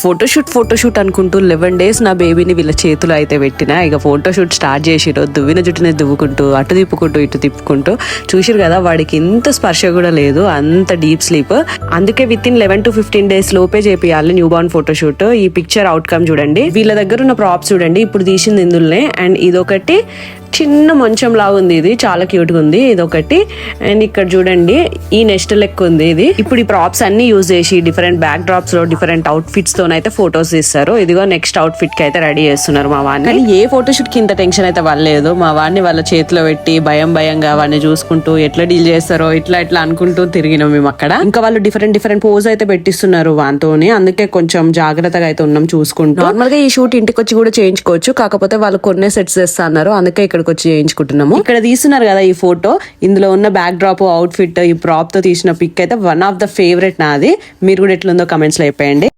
Photoshoot అనుకుంటూ 11 days నా బేబీని వీళ్ళ చేతిలో అయితే పెట్టిన. ఇక ఫోటోషూట్ స్టార్ట్ చేసిరు. దువ్విన జుట్టుని దువ్వుకుంటూ అటు తిప్పుకుంటూ ఇటు తిప్పుకుంటూ చూసిరు కదా, వాడికి ఇంత స్పర్శ కూడా లేదు, అంత డీప్ స్లీప్. అందుకే విత్ ఇన్ 11 to 15 days లోపే చేపియాలి న్యూ బార్న్ ఫోటోషూట్. ఈ పిక్చర్ అవుట్కమ్ చూడండి, వీళ్ళ దగ్గర ఉన్న ప్రాప్స్ చూడండి, ఇప్పుడు తీసింది ఇందులోనే. అండ్ ఇదొకటి చిన్న మంచం లాగా ఉంది, ఇది చాలా క్యూట్ గా ఉంది ఇదొకటి. అండ్ ఇక్కడ చూడండి ఈ నెస్ట్ లెక్క ఉంది ఇది. ఇప్పుడు ఈ ప్రాప్స్ అన్ని యూజ్ చేసి డిఫరెంట్ బ్యాక్ డ్రాప్స్ లో డిఫరెంట్ అవుట్ ఫిట్స్ తోనైతే ఫొటోస్ తీస్తారు. ఇదిగో నెక్స్ట్ అవుట్ ఫిట్ కి అయితే రెడీ చేస్తున్నారు మా వాడిని. కానీ ఏ ఫోటోషూట్ కి ఇంత టెన్షన్ అయితే వాళ్ళలేదు. మా వాడిని వాళ్ళ చేతిలో పెట్టి భయంగా వాడిని చూసుకుంటూ ఎట్లా డీల్ చేస్తారో ఇట్లా అనుకుంటూ తిరిగినాం మేము అక్కడ. ఇంకా వాళ్ళు డిఫరెంట్ పోజ్ అయితే పెట్టిస్తున్నారు వానితోని, అందుకే కొంచెం జాగ్రత్తగా అయితే ఉన్నాం చూసుకుంటూ. నార్మల్ గా ఈ షూట్ ఇంటికి వచ్చి కూడా చేయించుకోవచ్చు, కాకపోతే వాళ్ళు కొన్నే సెట్స్ చేస్తా అన్నారు, అందుకే ఇక్కడికి వచ్చి చేయించుకుంటున్నాము. ఇక్కడ తీస్తున్నారు కదా ఈ ఫోటో, ఇందులో ఉన్న బ్యాక్ డ్రాప్, అవుట్ ఫిట్, ఈ ప్రాప్ తో తీసిన పిక్ అయితే వన్ ఆఫ్ ద ఫేవరెట్ నాది. మీరు కూడా ఎట్లుందో కమెంట్స్ లో చెప్పండి.